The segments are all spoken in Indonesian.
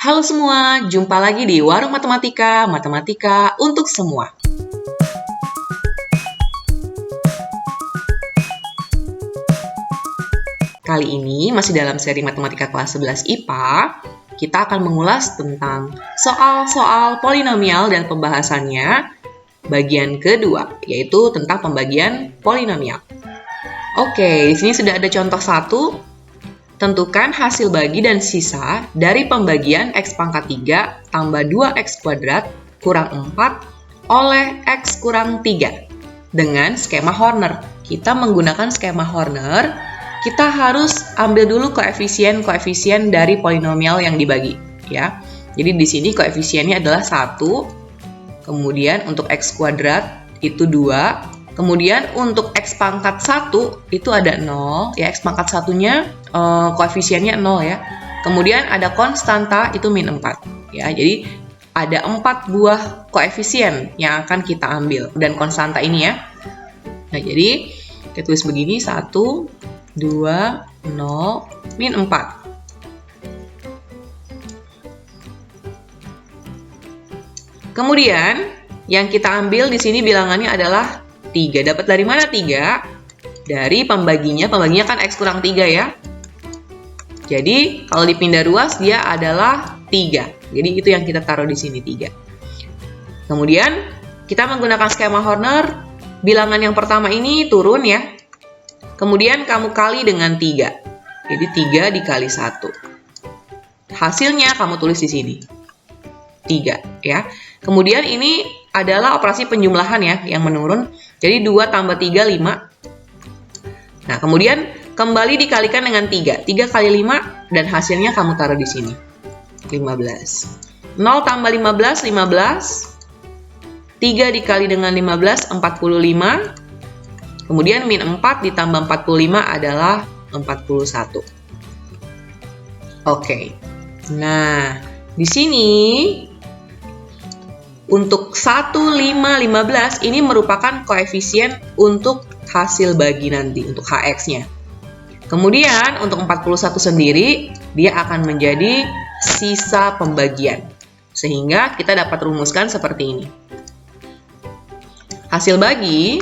Halo semua, jumpa lagi di Warung Matematika, Matematika untuk semua. Kali ini masih dalam seri Matematika kelas 11 IPA, kita akan mengulas tentang soal-soal polinomial dan pembahasannya bagian kedua, yaitu tentang pembagian polinomial. Oke, di sini sudah ada contoh 1. Tentukan hasil bagi dan sisa dari pembagian X pangkat 3 tambah 2X kuadrat kurang 4 oleh X kurang 3 dengan skema Horner. Kita menggunakan skema Horner, kita harus ambil dulu koefisien-koefisien dari polinomial yang dibagi, ya. Jadi di sini koefisiennya adalah 1, kemudian untuk X kuadrat itu 2, kemudian untuk X pangkat 1 itu ada 0, ya, X pangkat 1-nya koefisiennya 0 ya. Kemudian ada konstanta itu min 4, ya. Jadi ada 4 buah koefisien yang akan kita ambil dan konstanta ini ya. Nah, jadi kita tulis begini 1, 2, 0, min 4. Kemudian yang kita ambil di sini bilangannya adalah 3. Dapat dari mana 3? Dari pembaginya kan X kurang 3 ya. Jadi kalau dipindah ruas dia adalah 3. Jadi itu yang kita taruh di sini 3. Kemudian kita menggunakan skema Horner, bilangan yang pertama ini turun ya. Kemudian kamu kali dengan 3. Jadi 3 dikali 1. Hasilnya kamu tulis di sini. 3 ya. Kemudian ini adalah operasi penjumlahan ya yang menurun. Jadi 2 tambah 3 5. Nah, kemudian kembali dikalikan dengan 3. 3 kali 5 dan hasilnya kamu taruh di sini. 15. 0 tambah 15 15. 3 dikali dengan 15 45. Kemudian min 4 ditambah 45 adalah 41. Oke. Nah, di sini untuk 1, 5, 15 ini merupakan koefisien untuk hasil bagi nanti, untuk HX-nya. Kemudian untuk 41 sendiri, dia akan menjadi sisa pembagian. Sehingga kita dapat rumuskan seperti ini. Hasil bagi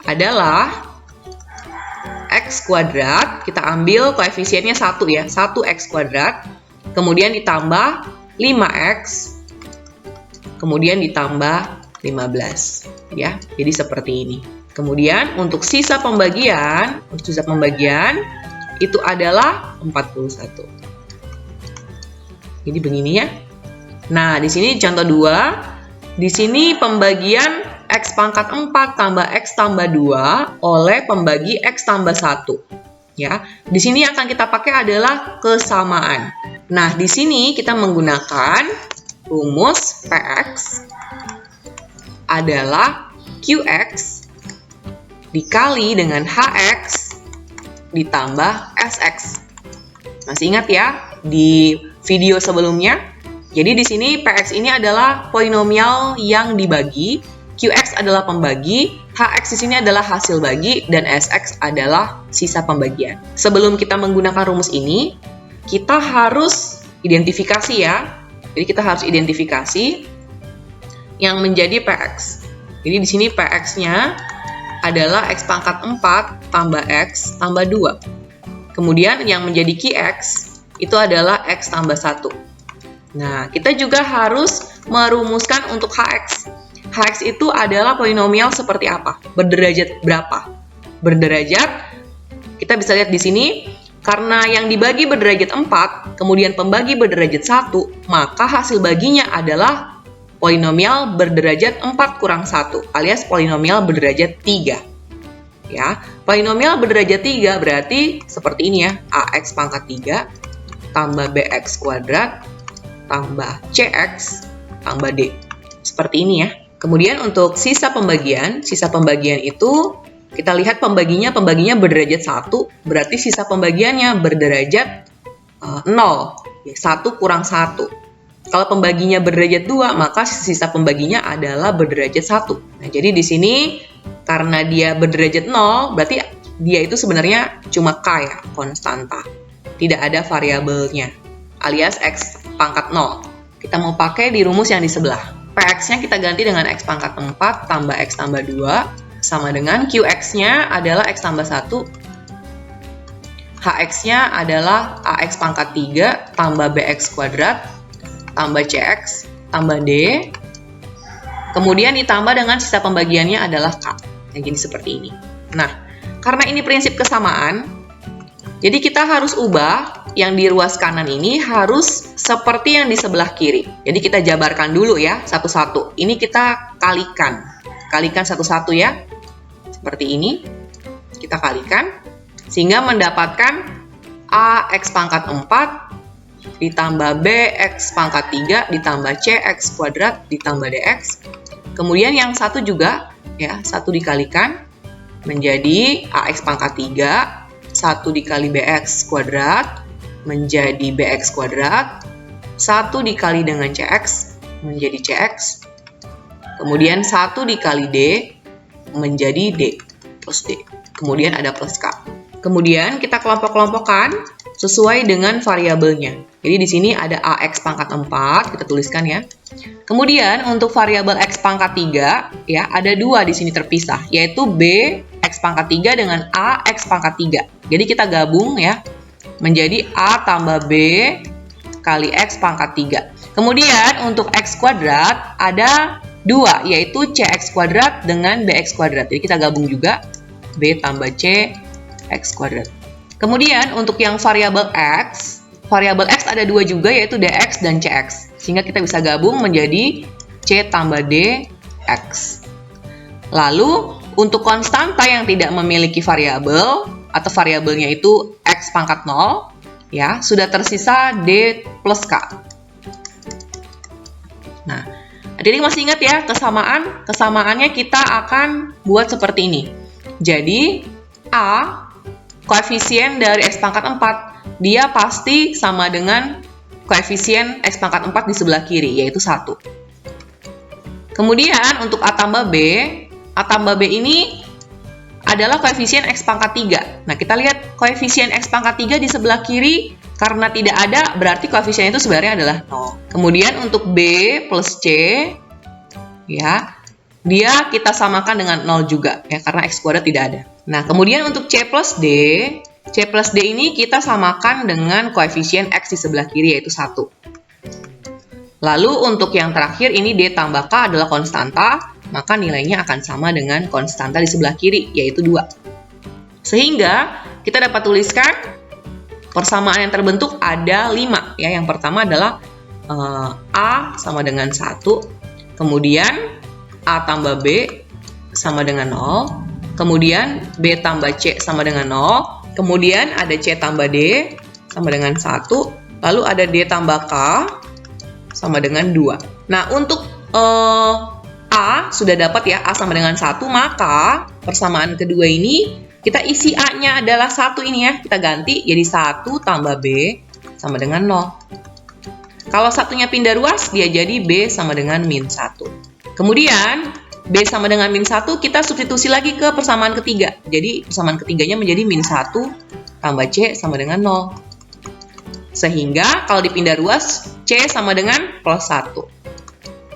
adalah X kuadrat, kita ambil koefisiennya 1 ya, 1X kuadrat. Kemudian ditambah 5X, kemudian ditambah 15, ya. Jadi seperti ini. Kemudian untuk sisa pembagian itu adalah 41. Jadi begini ya. Nah, di sini contoh 2. Di sini pembagian X pangkat 4 tambah X tambah 2 oleh pembagi X tambah 1. Ya. Di sini akan kita pakai adalah kesamaan. Nah, di sini kita menggunakan rumus PX adalah QX dikali dengan HX ditambah SX. Masih ingat ya di video sebelumnya? Jadi di sini PX ini adalah polinomial yang dibagi, QX adalah pembagi, HX di sini adalah hasil bagi, dan SX adalah sisa pembagian. Sebelum kita menggunakan rumus ini, kita harus identifikasi ya. Jadi kita harus identifikasi yang menjadi PX. Jadi di sini PX-nya adalah X pangkat 4 tambah X tambah 2. Kemudian yang menjadi QX itu adalah X tambah 1. Nah, kita juga harus merumuskan untuk HX. HX itu adalah polinomial seperti apa? Berderajat berapa? Berderajat, kita bisa lihat di sini. Karena yang dibagi berderajat 4, kemudian pembagi berderajat 1, maka hasil baginya adalah polinomial berderajat 4 kurang 1, alias polinomial berderajat 3. Ya, polinomial berderajat 3 berarti seperti ini ya, AX pangkat 3 tambah BX kuadrat tambah CX tambah D. Seperti ini ya. Kemudian untuk sisa pembagian itu kita lihat pembaginya berderajat 1, berarti sisa pembagiannya berderajat 0, 1 kurang 1. Kalau pembaginya berderajat 2, maka sisa pembaginya adalah berderajat 1. Nah, jadi di sini karena dia berderajat 0, berarti dia itu sebenarnya cuma K ya, konstanta. tidak ada variabelnya, alias X pangkat 0. Kita mau pakai di rumus yang di sebelah. Px-nya kita ganti dengan X pangkat 4 tambah X tambah 2, sama dengan Qx-nya adalah X tambah 1, Hx-nya adalah Ax pangkat 3 tambah Bx kuadrat, tambah Cx, tambah D, kemudian ditambah dengan sisa pembagiannya adalah K. Yang gini seperti ini. Nah, karena ini prinsip kesamaan, jadi kita harus ubah yang di ruas kanan ini harus seperti yang di sebelah kiri. Jadi kita jabarkan dulu ya, satu-satu. Ini kita kalikan. Kalikan satu-satu ya. Seperti ini. Kita kalikan. Sehingga mendapatkan Ax pangkat 4 ditambah Bx pangkat 3 ditambah Cx kuadrat ditambah Dx. Kemudian yang satu juga, ya, satu dikalikan menjadi Ax pangkat 3, 1 dikali Bx kuadrat menjadi Bx kuadrat, 1 dikali dengan Cx menjadi Cx, kemudian 1 dikali D menjadi D plus D, kemudian ada plus K. Kemudian kita kelompok-kelompokkan sesuai dengan variabelnya. Jadi di sini ada Ax pangkat 4, kita tuliskan ya. Kemudian untuk variabel X pangkat 3, ya, ada 2 di sini terpisah, yaitu B X pangkat 3 dengan A X pangkat 3. Jadi kita gabung ya, menjadi A tambah B kali X pangkat 3. Kemudian untuk X kuadrat ada 2, yaitu Cx kuadrat dengan Bx kuadrat. Jadi kita gabung juga, B tambah C X kuadrat. Kemudian untuk yang variabel X ada 2 juga, yaitu Dx dan Cx. Sehingga kita bisa gabung menjadi C tambah D X. Lalu untuk konstanta yang tidak memiliki variabel atau variabelnya itu X pangkat 0, ya, sudah tersisa D plus K. Nah, jadi masih ingat ya kesamaannya kita akan buat seperti ini. Jadi A koefisien dari X pangkat 4, dia pasti sama dengan koefisien X pangkat 4 di sebelah kiri, yaitu 1. Kemudian untuk A tambah B ini adalah koefisien X pangkat 3. Nah, kita lihat koefisien X pangkat 3 di sebelah kiri, karena tidak ada, berarti koefisien itu sebenarnya adalah 0. Kemudian untuk B plus C, ya, dia kita samakan dengan 0 juga, ya, karena X kuadrat tidak ada. Nah, kemudian untuk C plus D ini kita samakan dengan koefisien X di sebelah kiri, yaitu 1. Lalu untuk yang terakhir ini D tambah K adalah konstanta, maka nilainya akan sama dengan konstanta di sebelah kiri, yaitu 2. Sehingga kita dapat tuliskan persamaan yang terbentuk ada 5. Ya. Yang pertama adalah A sama dengan 1, kemudian A tambah B sama dengan 0, kemudian B tambah C sama dengan 0, kemudian ada C tambah D sama dengan 1, lalu ada D tambah K sama dengan 2. Nah, untuk A sudah dapat ya, A sama dengan 1, maka persamaan kedua ini kita isi A-nya adalah 1 ini ya, kita ganti jadi 1 tambah B sama dengan 0. Kalau satunya pindah ruas, dia jadi B sama dengan min 1. Kemudian B sama dengan min 1, kita substitusi lagi ke persamaan ketiga. Jadi persamaan ketiganya menjadi min 1 tambah C sama dengan 0. Sehingga kalau dipindah ruas, C sama dengan plus 1.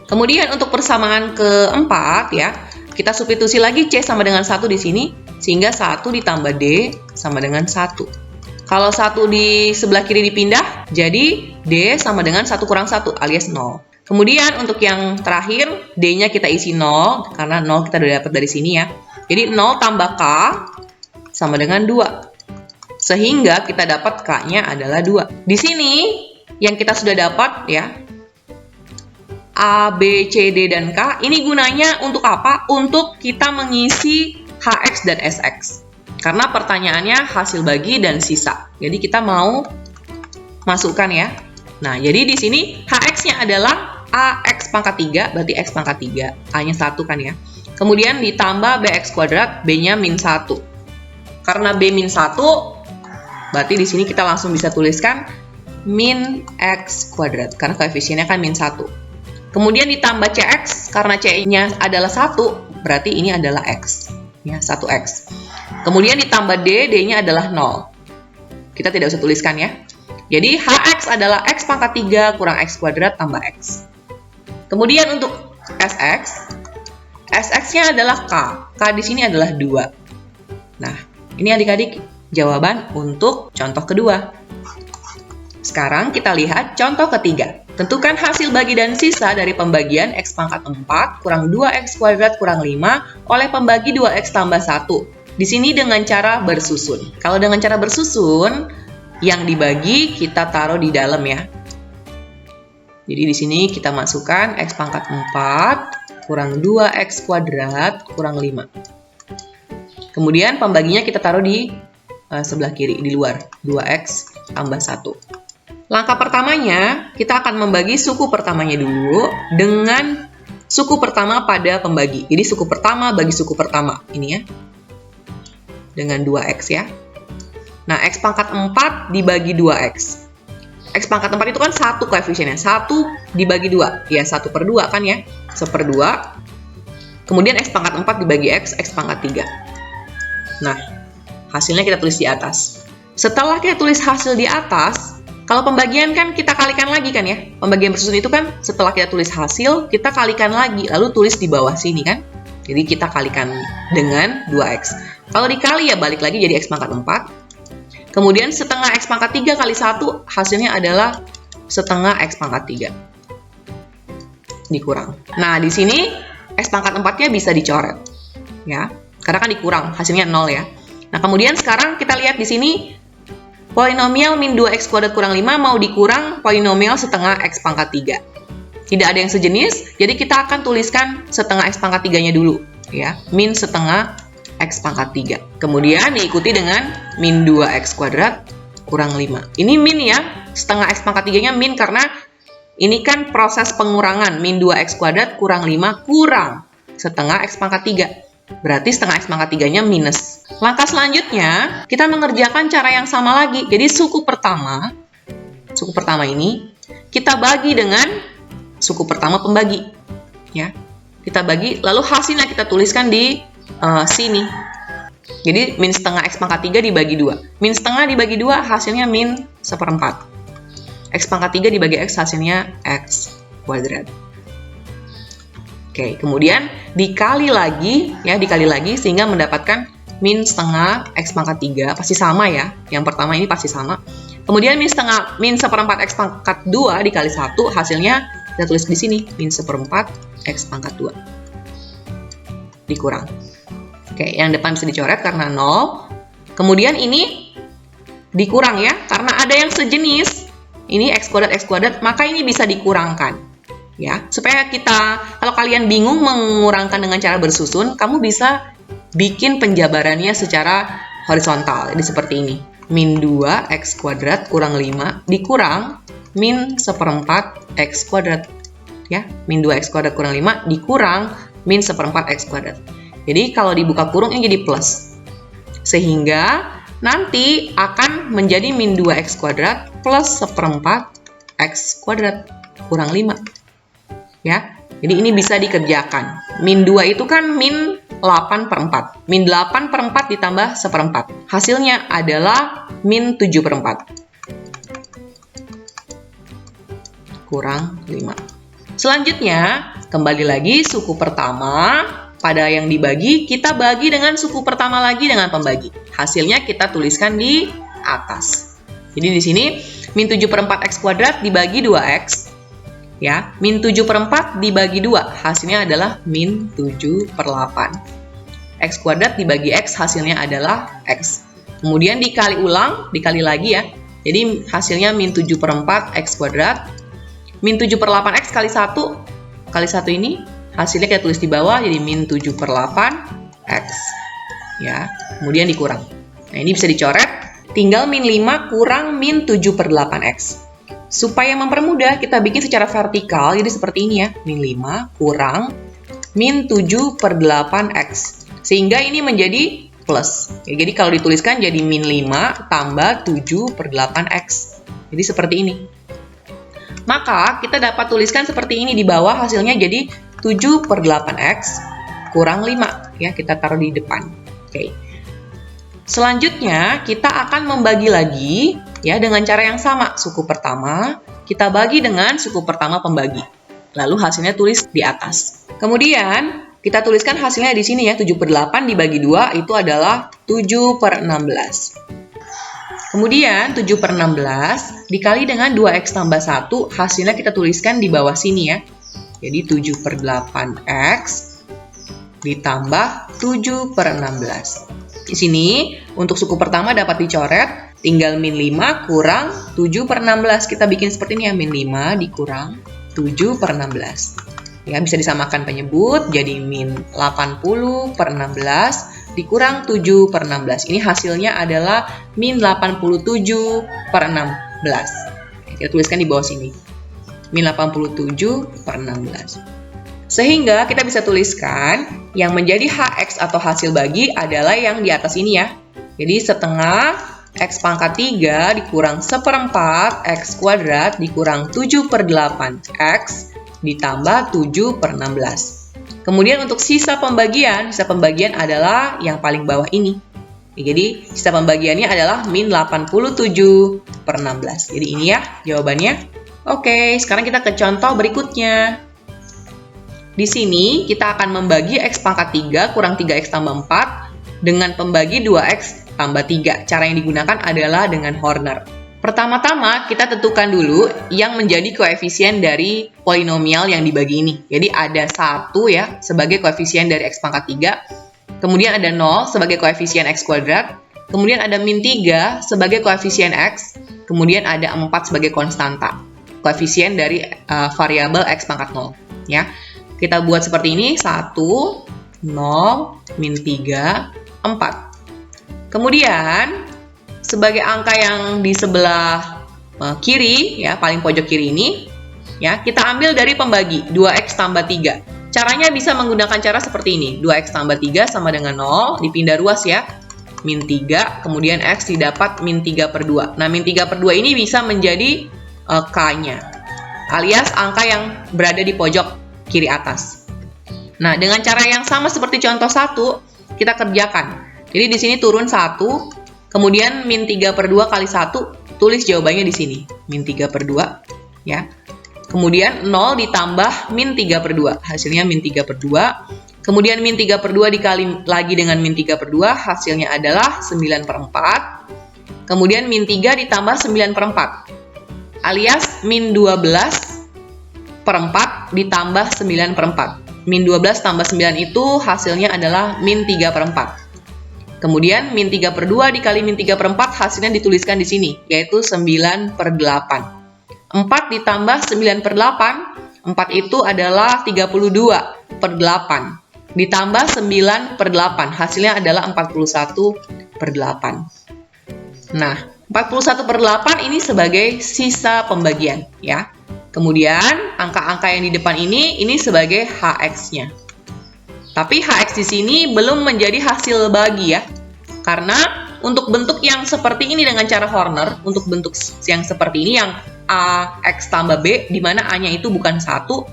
Kemudian untuk persamaan keempat ya, kita substitusi lagi C sama dengan 1 di sini, sehingga 1 ditambah D sama dengan 1. Kalau 1 di sebelah kiri dipindah, jadi D sama dengan 1 kurang 1 alias 0. Kemudian untuk yang terakhir, D-nya kita isi 0, karena 0 kita udah dapat dari sini ya. Jadi 0 tambah K sama dengan 2. Sehingga kita dapat K-nya adalah 2. Di sini yang kita sudah dapat ya, A, B, C, D, dan K, ini gunanya untuk apa? Untuk kita mengisi Hx dan Sx. Karena pertanyaannya hasil bagi dan sisa. Jadi kita mau masukkan ya. Nah, jadi di sini Hx-nya adalah Ax pangkat 3, berarti X pangkat 3. A-nya 1 kan ya. Kemudian ditambah Bx kuadrat, B-nya min 1. Karena B min 1, berarti di sini kita langsung bisa tuliskan min X kuadrat. Karena koefisiennya kan min 1. Kemudian ditambah Cx, karena C-nya adalah 1, berarti ini adalah X. Ya, 1X. Kemudian ditambah D, D-nya adalah 0. kita tidak usah tuliskan ya. Jadi hx adalah x pangkat 3 kurang x kuadrat tambah x. Kemudian untuk sx, sx-nya adalah k. K di sini adalah 2. Nah, ini adik-adik jawaban untuk contoh kedua. Sekarang kita lihat contoh ketiga. Tentukan hasil bagi dan sisa dari pembagian x pangkat 4 kurang 2x kuadrat kurang 5 oleh pembagi 2x tambah 1. Di sini dengan cara bersusun. Kalau dengan cara bersusun, yang dibagi kita taruh di dalam ya. Jadi di sini kita masukkan x pangkat 4 kurang 2x kuadrat kurang 5. Kemudian pembaginya kita taruh di sebelah kiri, di luar. 2x tambah 1. Langkah pertamanya, kita akan membagi suku pertamanya dulu dengan suku pertama pada pembagi. Jadi suku pertama bagi suku pertama, ini ya. Dengan 2x ya. Nah, x pangkat 4 dibagi 2x. X pangkat 4 itu kan 1 koefisiennya. 1 dibagi 2. Ya, 1/2 kan ya. 1/2. Kemudian x pangkat 4 dibagi x pangkat 3. Nah, hasilnya kita tulis di atas. Setelah kita tulis hasil di atas, kalau pembagian kan kita kalikan lagi kan ya. Pembagian bersusun itu kan setelah kita tulis hasil, kita kalikan lagi. Lalu tulis di bawah sini kan. Jadi kita kalikan dengan 2x. Kalau dikali ya balik lagi jadi x pangkat 4. Kemudian setengah x pangkat 3 kali 1 hasilnya adalah setengah x pangkat 3. Dikurang. Nah, di sini x pangkat 4-nya bisa dicoret. Ya. Karena kan dikurang, hasilnya 0 ya. Nah, kemudian sekarang kita lihat di sini polinomial min 2x kuadrat kurang 5 mau dikurang polinomial setengah x pangkat 3. Tidak ada yang sejenis, jadi kita akan tuliskan setengah x pangkat 3-nya dulu. Ya, min setengah x pangkat 3. Kemudian diikuti dengan min 2x kuadrat kurang 5. Ini min ya, setengah x pangkat 3-nya min karena ini kan proses pengurangan. Min 2x kuadrat kurang 5 kurang setengah x pangkat 3. Berarti setengah x pangkat 3-nya minus. Langkah selanjutnya, kita mengerjakan cara yang sama lagi. Jadi suku pertama ini, kita bagi dengan suku pertama pembagi. Ya, kita bagi, lalu hasilnya kita tuliskan di sini. Jadi, min setengah x pangkat 3 dibagi 2. Min setengah dibagi 2, hasilnya min 1/4. X pangkat 3 dibagi x, hasilnya x kuadrat. Oke, kemudian dikali lagi sehingga mendapatkan min setengah x pangkat 3, pasti sama ya. Yang pertama ini pasti sama. Kemudian min 1/4 x pangkat 2 dikali 1, hasilnya kita tulis di sini, min 1/4 x pangkat 2. Dikurang. Oke, yang depan bisa dicoret karena 0. Kemudian ini dikurang ya, karena ada yang sejenis. Ini x kuadrat, maka ini bisa dikurangkan. Ya, supaya kalau kalian bingung mengurangkan dengan cara bersusun, kamu bisa bikin penjabarannya secara horizontal. Jadi seperti ini. Min 2x kuadrat kurang 5 dikurang min 1/4 x kuadrat. Ya, min 2x kuadrat kurang 5 dikurang min 1/4 x kuadrat. Jadi kalau dibuka kurung ini jadi plus. Sehingga nanti akan menjadi min 2x kuadrat plus 1/4 x kuadrat kurang 5. Ya, jadi ini bisa dikerjakan. Min 2 itu kan min 8/4. Min 8/4 ditambah 1/4. Hasilnya adalah min 7/4. Kurang 5. Selanjutnya, kembali lagi suku pertama. Pada yang dibagi, kita bagi dengan suku pertama lagi dengan pembagi. Hasilnya kita tuliskan di atas. Jadi di sini, min 7/4 x kuadrat dibagi 2x. Ya, min 7/4 dibagi 2, hasilnya adalah min 7/8. X kuadrat dibagi X, hasilnya adalah X. Kemudian dikali lagi ya. Jadi hasilnya min 7/4 X kuadrat. Min 7/8 X kali 1 ini, hasilnya kita tulis di bawah, jadi min 7/8 X. Ya, kemudian dikurang. Nah, ini bisa dicoret, tinggal min 5 kurang min 7/8 X. Supaya mempermudah, kita bikin secara vertikal, jadi seperti ini ya. Min 5 kurang min 7/8 X. Sehingga ini menjadi plus. Ya, jadi kalau dituliskan jadi min 5 tambah 7/8 X. Jadi seperti ini. Maka kita dapat tuliskan seperti ini di bawah, hasilnya jadi 7/8 X kurang 5. Ya, kita taruh di depan. Oke. Selanjutnya, kita akan membagi lagi ya dengan cara yang sama. Suku pertama, kita bagi dengan suku pertama pembagi. Lalu hasilnya tulis di atas. Kemudian, kita tuliskan hasilnya di sini ya, 7/8 dibagi 2 itu adalah 7/16. Kemudian, 7/16 dikali dengan 2x tambah 1, hasilnya kita tuliskan di bawah sini ya. Jadi, 7/8x ditambah 7/16. Di sini, untuk suku pertama dapat dicoret, tinggal min 5 kurang 7/16. Kita bikin seperti ini ya, min 5 dikurang 7/16. Ya, bisa disamakan penyebut, jadi min 80/16 dikurang 7/16. Ini hasilnya adalah min 87/16. Kita tuliskan di bawah sini. Min 87/16. Sehingga kita bisa tuliskan yang menjadi HX atau hasil bagi adalah yang di atas ini ya. Jadi setengah X pangkat 3 dikurang 1/4 X kuadrat dikurang 7/8 X ditambah 7/16. Kemudian untuk sisa pembagian adalah yang paling bawah ini. Jadi sisa pembagiannya adalah min 87/16. Jadi ini ya jawabannya. Oke, sekarang kita ke contoh berikutnya. Di sini, kita akan membagi X pangkat 3 kurang 3X tambah 4 dengan pembagi 2X tambah 3. Cara yang digunakan adalah dengan Horner. Pertama-tama, kita tentukan dulu yang menjadi koefisien dari polinomial yang dibagi ini. Jadi, ada 1 ya, sebagai koefisien dari X pangkat 3. Kemudian ada 0 sebagai koefisien X kuadrat. Kemudian ada min 3 sebagai koefisien X. Kemudian ada 4 sebagai konstanta. Koefisien dari variabel X pangkat 0. Ya. Kita buat seperti ini, 1, 0, min 3, 4. Kemudian, sebagai angka yang di sebelah kiri, ya paling pojok kiri ini, ya kita ambil dari pembagi, 2X tambah 3. Caranya bisa menggunakan cara seperti ini, 2X tambah 3 sama dengan 0, dipindah ruas ya, min 3, kemudian X didapat min 3/2. Nah, min 3/2 ini bisa menjadi K-nya, alias angka yang berada di pojok kiri atas. Nah, dengan cara yang sama seperti contoh 1, kita kerjakan. Jadi di sini turun 1, kemudian min 3/2 kali 1, tulis jawabannya di sini. Min 3/2, ya. Kemudian 0 ditambah min 3/2, hasilnya min 3/2. Kemudian min 3/2 dikali lagi dengan min 3/2, hasilnya adalah 9/4. Kemudian min 3 ditambah 9/4, alias min 12/4 ditambah 9/4. Min 12 tambah 9 itu hasilnya adalah min 3/4. Kemudian min 3/2 dikali min 3/4 hasilnya dituliskan di sini, yaitu 9/8. 4 ditambah 9/8, 4 itu adalah 32/8. Ditambah 9/8, hasilnya adalah 41/8. Nah, 41/8 ini sebagai sisa pembagian, ya. Kemudian, angka-angka yang di depan ini sebagai HX-nya. Tapi HX di sini belum menjadi hasil bagi ya. Karena untuk bentuk yang seperti ini dengan cara Horner, untuk bentuk yang seperti ini yang A, X tambah B, di mana A-nya itu bukan 1,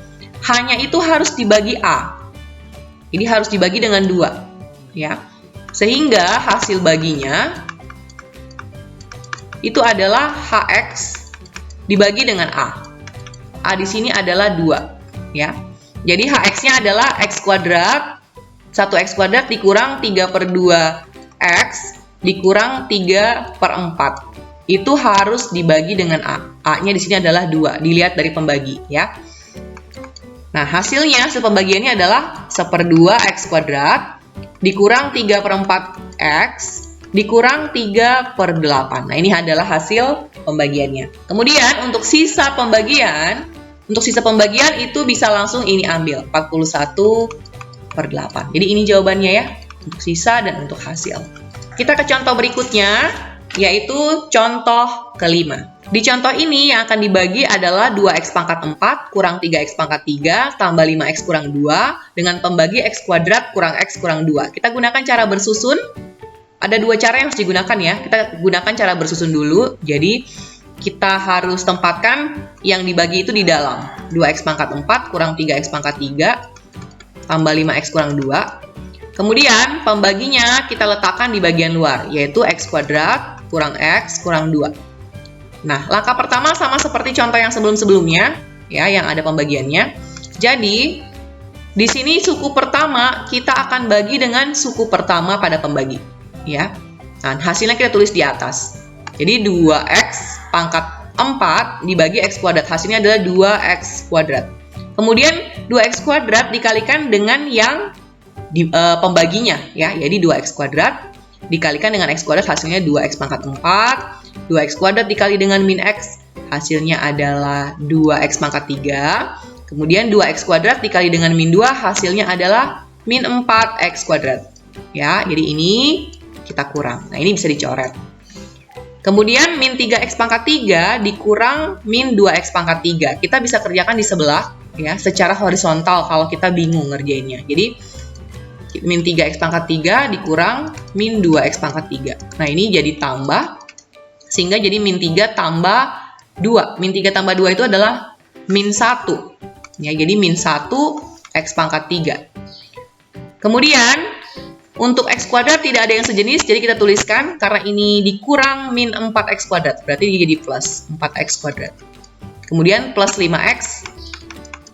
hanya itu harus dibagi A. Jadi harus dibagi dengan 2. Ya. Sehingga hasil baginya itu adalah HX dibagi dengan A. A di sini adalah 2, ya. Jadi HX-nya adalah X kuadrat, 1X kuadrat dikurang 3/2X dikurang 3/4. Itu harus dibagi dengan A. A-nya di sini adalah 2, dilihat dari pembagi, ya. Nah, hasilnya, pembagiannya adalah 1/2X kuadrat dikurang 3/4X dikurang 3/8. Nah, ini adalah hasil pembagiannya. Kemudian, untuk sisa pembagian itu bisa langsung ini ambil, 41/8. Jadi, ini jawabannya ya, untuk sisa dan untuk hasil. Kita ke contoh berikutnya, yaitu contoh kelima. Di contoh ini yang akan dibagi adalah 2X pangkat 4 kurang 3X pangkat 3 tambah 5X kurang 2 dengan pembagi X kuadrat kurang X kurang 2. Kita gunakan cara bersusun. Ada 2 cara yang harus digunakan ya. Kita gunakan cara bersusun dulu. Jadi, kita harus tempatkan yang dibagi itu di dalam. 2X pangkat 4 kurang 3X pangkat 3 tambah 5X kurang 2. Kemudian pembaginya kita letakkan di bagian luar, yaitu x kuadrat kurang x kurang 2. Nah, langkah pertama sama seperti contoh yang sebelum-sebelumnya, ya, yang ada pembagiannya. Jadi, di sini suku pertama kita akan bagi dengan suku pertama pada pembagi, ya. Nah, hasilnya kita tulis di atas. Jadi 2x pangkat 4 dibagi x kuadrat, hasilnya adalah 2x kuadrat. Kemudian 2x kuadrat dikalikan dengan yang pembaginya, ya. Jadi 2x kuadrat dikalikan dengan x kuadrat, hasilnya 2x pangkat 4. 2x kuadrat dikali dengan min x, hasilnya adalah 2x pangkat 3. Kemudian 2x kuadrat dikali dengan min 2, hasilnya adalah min 4x kuadrat. Ya, jadi ini kita kurang. Nah, ini bisa dicoret. Kemudian min 3x pangkat 3 dikurang min 2x pangkat 3. Kita bisa kerjakan di sebelah, ya, secara horizontal kalau kita bingung ngerjainnya. Jadi, min 3x pangkat 3 dikurang min 2x pangkat 3. Nah, ini jadi tambah, sehingga jadi min 3 tambah 2. Min 3 tambah 2 itu adalah min 1. Ya, jadi min 1 x pangkat 3. Kemudian, untuk x kuadrat tidak ada yang sejenis, jadi kita tuliskan karena ini dikurang min 4x kuadrat. Berarti jadi plus 4x kuadrat. Kemudian plus 5x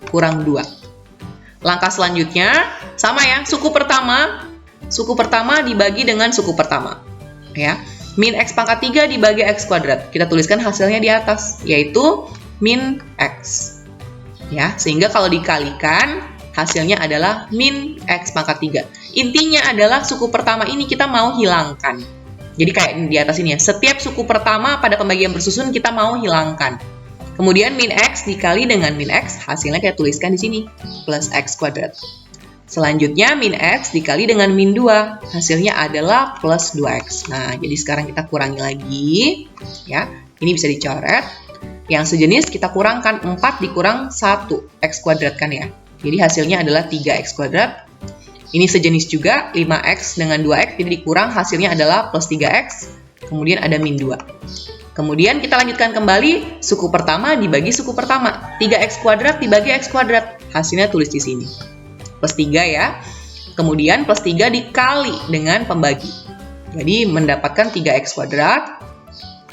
kurang 2. Langkah selanjutnya, sama ya, suku pertama dibagi dengan suku pertama. Ya. Min x pangkat 3 dibagi x kuadrat. Kita tuliskan hasilnya di atas, yaitu min x. Ya, sehingga kalau dikalikan, hasilnya adalah min x pangkat 3. Intinya adalah suku pertama ini kita mau hilangkan. Jadi kayak di atas ini ya, setiap suku pertama pada pembagian bersusun kita mau hilangkan. Kemudian min x dikali dengan min x, hasilnya kita tuliskan di sini, plus x kuadrat. Selanjutnya min x dikali dengan min 2, hasilnya adalah plus 2x. Nah, jadi sekarang kita kurangi lagi, ya. Ini bisa dicoret. Yang sejenis kita kurangkan, 4 dikurang 1, x kuadrat kan ya. Jadi hasilnya adalah 3x kuadrat. Ini sejenis juga, 5x dengan 2x, jadi dikurang, hasilnya adalah plus 3x. Kemudian ada min 2. Kemudian kita lanjutkan kembali, suku pertama dibagi suku pertama. 3x kuadrat dibagi x kuadrat, hasilnya tulis di sini. Plus 3 ya. Kemudian plus 3 dikali dengan pembagi. Jadi mendapatkan 3x kuadrat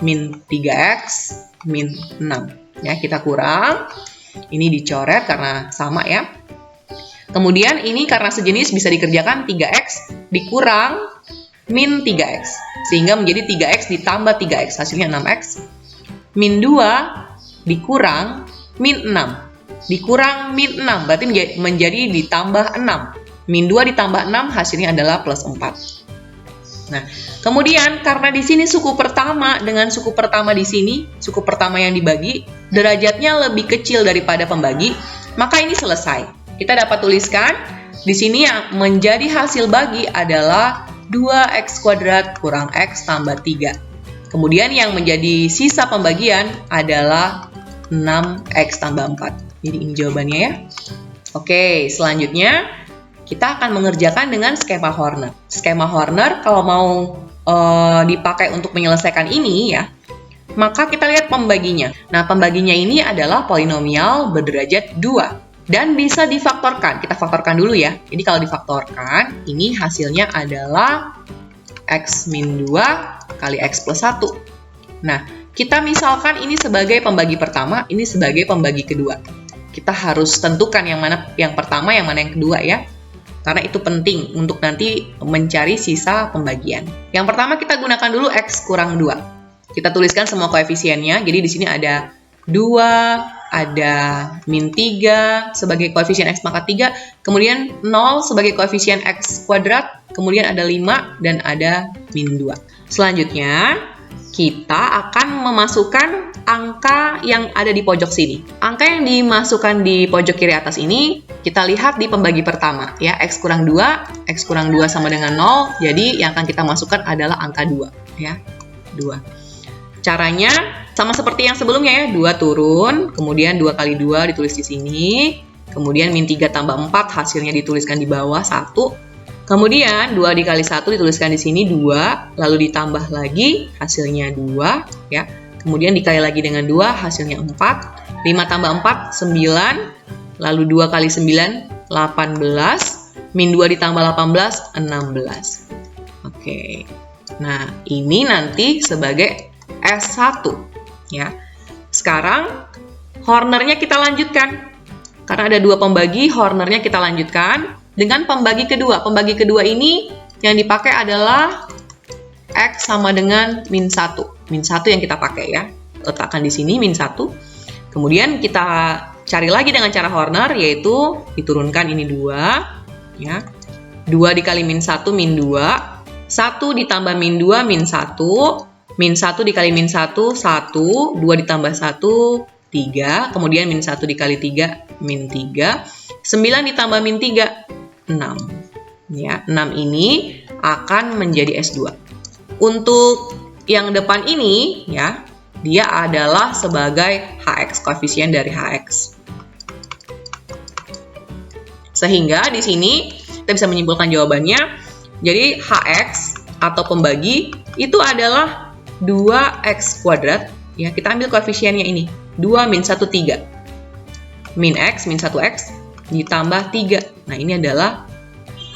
min 3x min 6. Ya, kita kurang. Ini dicoret karena sama ya. Kemudian ini karena sejenis bisa dikerjakan 3x dikurang min 3x. Sehingga menjadi 3x ditambah 3x. Hasilnya 6x. Min 2 dikurang min 6. Dikurang min 6, berarti menjadi ditambah 6. Min 2 ditambah 6, hasilnya adalah plus 4. Nah, kemudian karena di sini suku pertama dengan suku pertama di sini, suku pertama yang dibagi, derajatnya lebih kecil daripada pembagi, maka ini selesai. Kita dapat tuliskan, di sini yang menjadi hasil bagi adalah 2x kuadrat kurang x tambah 3. Kemudian yang menjadi sisa pembagian adalah 6x tambah 4. Jadi ini jawabannya ya. Oke, selanjutnya kita akan mengerjakan dengan skema Horner. Skema Horner kalau mau dipakai untuk menyelesaikan ini ya, maka kita lihat pembaginya. Nah, pembaginya ini adalah polinomial berderajat 2 dan bisa difaktorkan. Kita faktorkan dulu ya. Jadi kalau difaktorkan, ini hasilnya adalah x min 2 kali x plus 1. Nah, kita misalkan ini sebagai pembagi pertama, ini sebagai pembagi kedua. Kita harus tentukan yang mana yang pertama, yang mana yang kedua ya. Karena itu penting untuk nanti mencari sisa pembagian. Yang pertama kita gunakan dulu x kurang 2. Kita tuliskan semua koefisiennya. Jadi di sini ada 2, ada min 3 sebagai koefisien x pangkat 3, kemudian 0 sebagai koefisien x kuadrat, kemudian ada 5 dan ada min 2. Selanjutnya kita akan memasukkan angka yang ada di pojok sini. Angka yang dimasukkan di pojok kiri atas ini, kita lihat di pembagi pertama. Ya, x kurang 2 sama dengan 0, jadi yang akan kita masukkan adalah angka 2. Ya, 2. Caranya sama seperti yang sebelumnya ya, 2 turun, kemudian 2 kali 2 ditulis di sini, kemudian min 3 tambah 4 hasilnya dituliskan di bawah 1. Kemudian 2 dikali 1 dituliskan di sini 2, lalu ditambah lagi hasilnya 2 ya. Kemudian dikali lagi dengan 2 hasilnya 4. 5 tambah 4 9, lalu 2 kali 9 18, min 2 ditambah 18, 16. Oke. Nah, ini nanti sebagai S1 ya. Sekarang Hornernya kita lanjutkan. Karena ada dua pembagi, Hornernya kita lanjutkan dengan pembagi kedua. Pembagi kedua ini yang dipakai adalah X sama dengan min 1. Min 1 yang kita pakai ya. Letakkan di sini min 1. Kemudian kita cari lagi dengan cara Horner, yaitu diturunkan ini 2 ya. 2 dikali min 1 min 2. 1 ditambah min 2, min 1. Min 1 dikali min 1, 1. 2 ditambah 1, 3. Kemudian min 1 dikali 3, min 3. 9 ditambah min 3, 6. Ya, 6 ini akan menjadi S2. Untuk yang depan ini, ya, dia adalah sebagai HX, koefisien dari HX. Sehingga di sini kita bisa menyimpulkan jawabannya. Jadi HX atau pembagi itu adalah 2X kuadrat. Ya, kita ambil koefisiennya ini. 2 min 1, 3. Min X, min 1X ditambah 3. Nah, ini adalah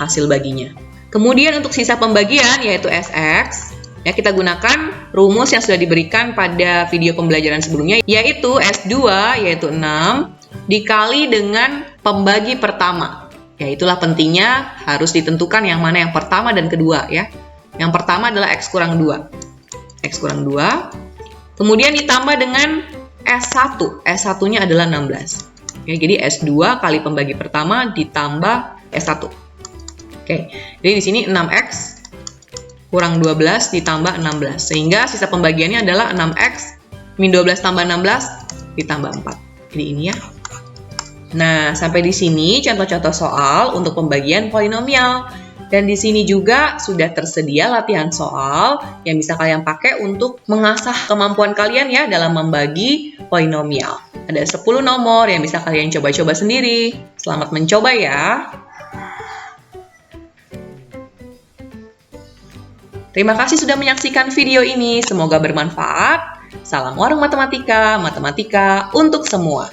hasil baginya. Kemudian untuk sisa pembagian yaitu SX, ya kita gunakan rumus yang sudah diberikan pada video pembelajaran sebelumnya, yaitu S2 yaitu 6 dikali dengan pembagi pertama. Ya, itulah pentingnya harus ditentukan yang mana yang pertama dan kedua ya. Yang pertama adalah X kurang 2. X kurang 2. Kemudian ditambah dengan S1. S1-nya adalah 16. Ya, jadi S2 kali pembagi pertama ditambah S1. Oke. Jadi di sini 6X kurang 12 ditambah 16. Sehingga sisa pembagiannya adalah 6X min 12 tambah 16 ditambah 4. Jadi ini ya. Nah, sampai di sini contoh-contoh soal untuk pembagian polinomial. Dan di sini juga sudah tersedia latihan soal yang bisa kalian pakai untuk mengasah kemampuan kalian ya dalam membagi polinomial. Ada 10 nomor yang bisa kalian coba-coba sendiri. Selamat mencoba ya. Terima kasih sudah menyaksikan video ini. Semoga bermanfaat. Salam warung matematika, matematika untuk semua.